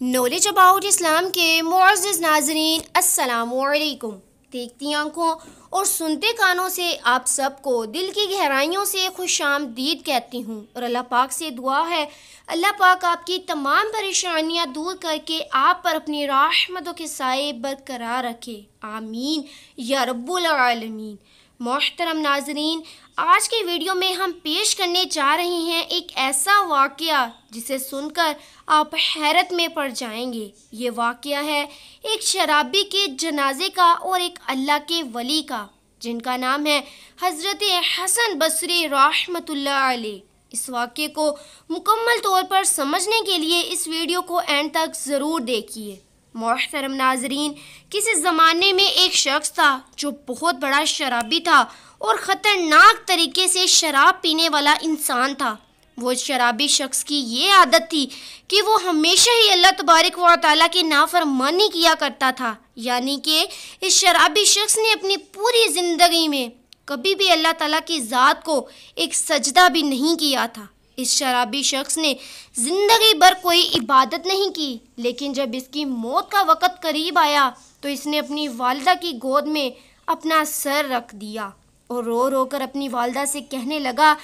Knowledge about इस्लाम के मुअज़्ज़िज़ नाज़रीन अस्सलामु अलैकुम। देखती आंखों और सुनते कानों से आप सबको दिल की गहराइयों से खुशामदीद कहती हूँ और अल्लाह पाक से दुआ है अल्लाह पाक आपकी तमाम परेशानियाँ दूर करके आप पर अपनी रहमतों के साए बरकरार रखे, आमीन या रब्बुल आलमीन। मोहतरम नाज़रीन, आज के वीडियो में हम पेश करने जा रहे हैं एक ऐसा वाक़या जिसे सुनकर आप हैरत में पड़ जाएंगे। ये वाक़या है एक शराबी के जनाजे का और एक अल्लाह के वली का, जिनका नाम है हज़रत हसन बसरी रहमतुल्लाह अलैह। इस वाक़े को मुकम्मल तौर पर समझने के लिए इस वीडियो को एंड तक ज़रूर देखिए। मोहतरम नाज़रीन, किसी ज़माने में एक शख्स था जो बहुत बड़ा शराबी था और ख़तरनाक तरीके से शराब पीने वाला इंसान था। वो शराबी शख्स की ये आदत थी कि वो हमेशा ही अल्लाह तबारक व तआला की नाफरमानी किया करता था। यानी कि इस शराबी शख्स ने अपनी पूरी ज़िंदगी में कभी भी अल्लाह ताला की ज़ात को एक सजदा भी नहीं किया था। इस शराबी शख्स ने ज़िंदगी भर कोई इबादत नहीं की, लेकिन जब इसकी मौत का वक़्त करीब आया तो इसने अपनी वालिदा की गोद में अपना सर रख दिया और रो रो कर अपनी वालिदा से कहने लगा,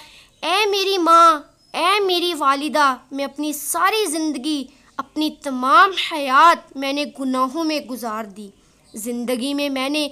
ऐ मेरी माँ, ऐ मेरी वालिदा, मैं अपनी सारी ज़िंदगी, अपनी तमाम हयात मैंने गुनाहों में गुजार दी। ज़िंदगी में मैंने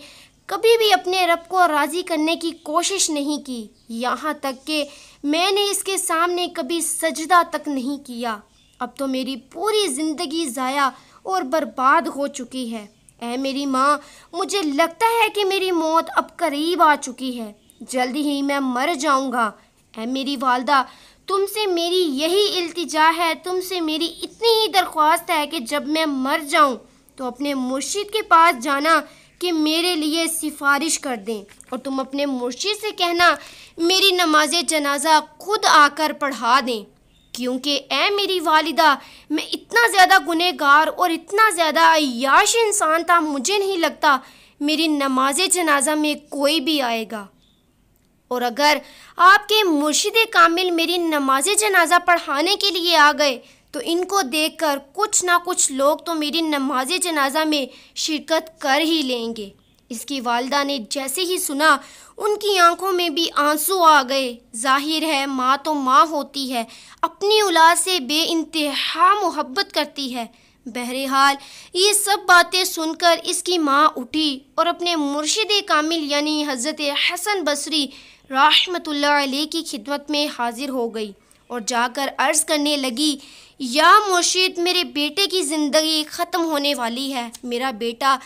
कभी भी अपने रब को राज़ी करने की कोशिश नहीं की, यहाँ तक कि मैंने इसके सामने कभी सजदा तक नहीं किया। अब तो मेरी पूरी ज़िंदगी ज़ाया और बर्बाद हो चुकी है। ऐ मेरी माँ, मुझे लगता है कि मेरी मौत अब करीब आ चुकी है, जल्दी ही मैं मर जाऊँगा। ऐ मेरी वालिदा, तुमसे मेरी यही इल्तिजा है, तुमसे मेरी इतनी ही दरख्वास्त है कि जब मैं मर जाऊँ तो अपने मुर्शिद के पास जाना कि मेरे लिए सिफारिश कर दें, और तुम अपने मुर्शिद से कहना मेरी नमाज जनाजा खुद आकर पढ़ा दें, क्योंकि ऐ मेरी वालिदा, मैं इतना ज़्यादा गुनहगार और इतना ज़्यादा अय्याश इंसान था, मुझे नहीं लगता मेरी नमाज जनाजा में कोई भी आएगा। और अगर आपके मुर्शिद कामिल मेरी नमाज जनाजा पढ़ाने के लिए आ गए तो इनको देखकर कुछ ना कुछ लोग तो मेरी नमाज जनाजा में शिरकत कर ही लेंगे। इसकी वालिदा ने जैसे ही सुना उनकी आंखों में भी आंसू आ गए। जाहिर है माँ तो माँ होती है, अपनी औलाद से बेइंतहा मोहब्बत करती है। बहरहाल ये सब बातें सुनकर इसकी माँ उठी और अपने मुर्शिद कामिल यानी हज़रत हसन बसरी रहमतुल्लाह अलैह की खिदमत में हाजिर हो गई और जाकर अर्ज़ करने लगी, या मुर्शिद, मेरे बेटे की ज़िंदगी ख़त्म होने वाली है, मेरा बेटा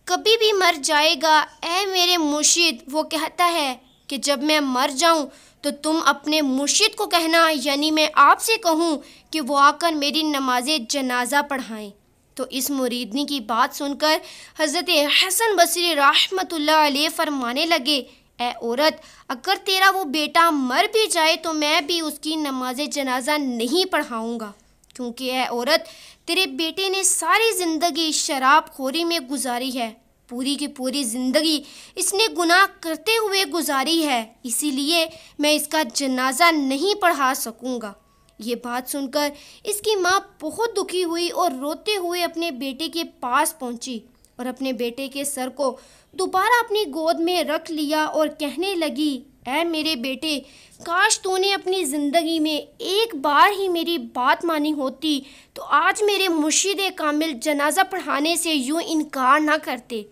कभी भी मर जाएगा। ऐ मेरे मुर्शिद, वो कहता है कि जब मैं मर जाऊं तो तुम अपने मुर्शिद को कहना, यानी मैं आपसे कहूं कि वो आकर मेरी नमाज जनाजा पढ़ाएं। तो इस मुरीदनी की बात सुनकर हज़रत हसन बसरी रहमतुल्लाह अलैह फरमाने लगे, ऐ औरत, अगर तेरा वो बेटा मर भी जाए तो मैं भी उसकी नमाज जनाजा नहीं पढ़ाऊँगा, क्योंकि ऐ औरत, तेरे बेटे ने सारी ज़िंदगी शराब खोरी में गुजारी है, पूरी की पूरी ज़िंदगी इसने गुनाह करते हुए गुजारी है, इसीलिए मैं इसका जनाजा नहीं पढ़ा सकूँगा। ये बात सुनकर इसकी माँ बहुत दुखी हुई और रोते हुए अपने बेटे के पास पहुँची और अपने बेटे के सर को दोबारा अपनी गोद में रख लिया और कहने लगी, ऐ मेरे बेटे, काश तूने अपनी ज़िंदगी में एक बार ही मेरी बात मानी होती तो आज मेरे मुर्शिद कामिल जनाजा पढ़ाने से यूँ इनकार ना करते।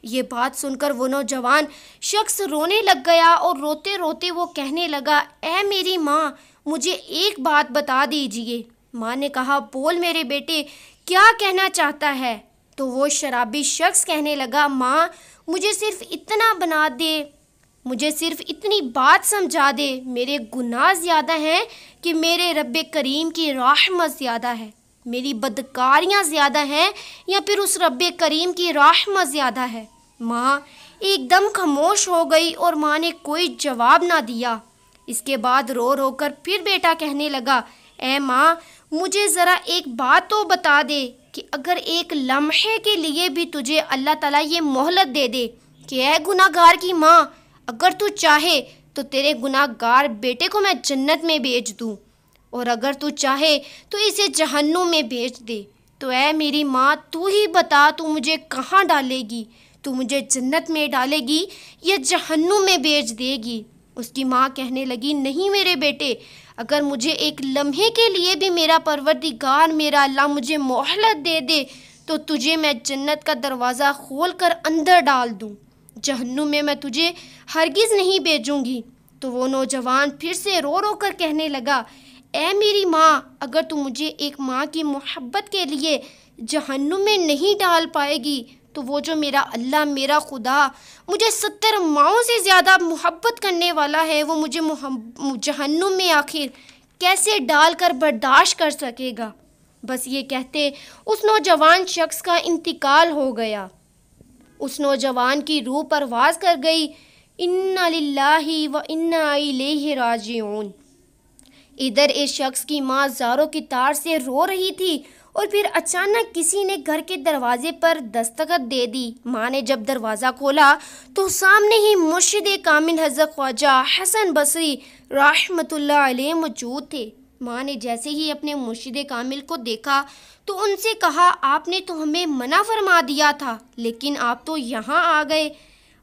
ये बात सुनकर वो नौजवान शख्स रोने लग गया और रोते रोते वो कहने लगा, ऐ मेरी माँ, मुझे एक बात बता दीजिए। माँ ने कहा, बोल मेरे बेटे, क्या कहना चाहता है? तो वो शराबी शख्स कहने लगा, माँ, मुझे सिर्फ इतना बना दे, मुझे सिर्फ इतनी बात समझा दे, मेरे गुनाह ज़्यादा हैं कि मेरे रब्बे करीम की रहमत ज़्यादा है, मेरी बदकारियाँ ज़्यादा हैं या फिर उस रब्बे करीम की रहमत ज़्यादा है। माँ एकदम खामोश हो गई और माँ ने कोई जवाब ना दिया। इसके बाद रो रो कर फिर बेटा कहने लगा, ऐ माँ, मुझे ज़रा एक बात तो बता दे कि अगर एक लम्हे के लिए भी तुझे अल्लाह ताला ये मोहलत दे दे कि ऐ गुनाहगार की माँ, अगर तू चाहे तो तेरे गुनाहगार बेटे को मैं जन्नत में भेज दूँ, और अगर तू चाहे तो इसे जहन्नुम में भेज दे, تو اے میری ماں تو ہی بتا تو مجھے کہاں ڈالے گی، تو مجھے جنت میں ڈالے گی یا جہنم میں بھیج دے گی؟ اس کی ماں کہنے لگی نہیں میرے بیٹے، اگر مجھے ایک لمحے کے لیے بھی میرا پروردگار میرا اللہ مجھے مہلت دے دے تو تجھے میں جنت کا دروازہ کھول کر اندر ڈال دوں، جہنم میں تجھے ہرگز نہیں بھیجوں گی۔ تو وہ نوجوان پھر سے رو رو کر کہنے لگا اے میری ماں، اگر تو مجھے ایک ماں کی محبت کے لیے جہنم میں نہیں ڈال پائے گی تو وہ جو میرا اللہ میرا خدا مجھے 70 ماؤں سے زیادہ محبت کرنے والا ہے وہ مجھے جہنم میں آخر کیسے ڈال کر برداشت کر سکے گا؟ بس یہ کہتے اس نوجوان شخص کا انتقال ہو گیا۔ اس نوجوان کی روح پرواز کر گئی۔ انا للہ و انا الیہ راجعون۔ ادھر اس شخص کی ماں زاروں کی تار سے رو رہی تھی اور پھر اچانک کسی نے گھر کے دروازے پر دستک دے دی۔ ماں نے جب دروازہ کھولا تو سامنے ہی مرشد کامل حضرت خواجہ حسن بصری رحمۃ اللہ علیہ موجود تھے۔ ماں نے جیسے ہی اپنے مرشد کامل کو دیکھا تو ان سے کہا آپ نے تو ہمیں منع فرما دیا تھا لیکن آپ تو یہاں آ گئے،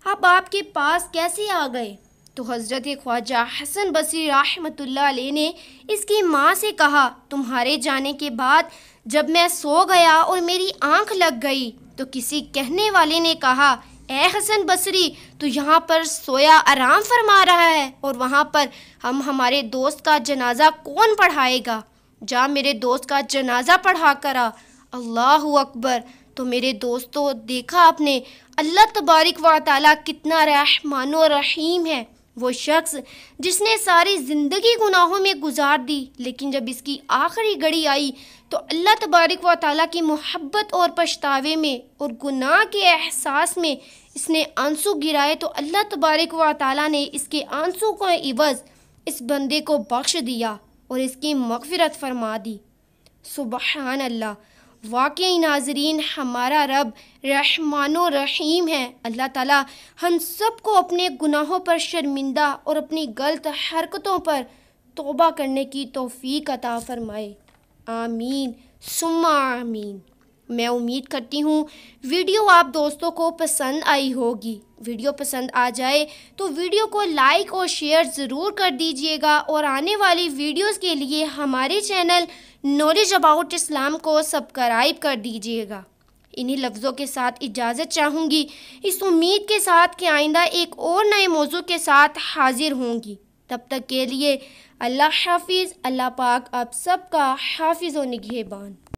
آپ کے پاس کیسے آ گئے؟ تو حضرت خواجہ حسن بصری رحمۃ اللہ علیہ نے اس کی ماں سے کہا تمہارے جانے کے بعد جب میں سو گیا اور میری آنکھ لگ گئی تو کسی کہنے والے نے کہا اے حسن بصری تو یہاں پر سویا آرام فرما رہا ہے اور وہاں پر ہمارے دوست کا جنازہ کون پڑھائے گا؟ جا میرے دوست کا جنازہ پڑھا کرا۔ اللہ اکبر۔ تو میرے دوستو دیکھا آپ نے اللہ تبارک و تعالیٰ کتنا رحمان و رحیم ہے۔ وہ شخص جس نے ساری زندگی گناہوں میں گزار دی لیکن جب اس کی آخری گھڑی آئی تو اللہ تبارک و تعالیٰ کی محبت اور پچھتاوے میں اور گناہ کے احساس میں اس نے آنسو گرائے تو اللہ تبارک و تعالیٰ نے اس کے آنسو کا عوض اس بندے کو بخش دیا اور اس کی مغفرت فرما دی۔ سبحان اللہ۔ واقعی ناظرین ہمارا رب رحمان و رحیم ہے۔ اللہ تعالیٰ ہم سب کو اپنے گناہوں پر شرمندہ اور اپنی غلط حرکتوں پر توبہ کرنے کی توفیق عطا فرمائے۔ آمین ثم آمین۔ میں امید کرتی ہوں ویڈیو آپ دوستوں کو پسند آئی ہوگی۔ ویڈیو پسند آ جائے تو ویڈیو کو لائک اور شیئر ضرور کر دیجیے گا اور آنے والی ویڈیوز کے لیے ہمارے چینل نالج اباؤٹ اسلام کو سبسکرائب کر دیجیے گا۔ انہی لفظوں کے ساتھ اجازت چاہوں گی اس امید کے ساتھ کہ آئندہ ایک اور نئے موضوع کے ساتھ حاضر ہوں گی۔ تب تک کے لیے اللہ حافظ۔ اللہ پاک آپ سب کا حافظ و نگہبان۔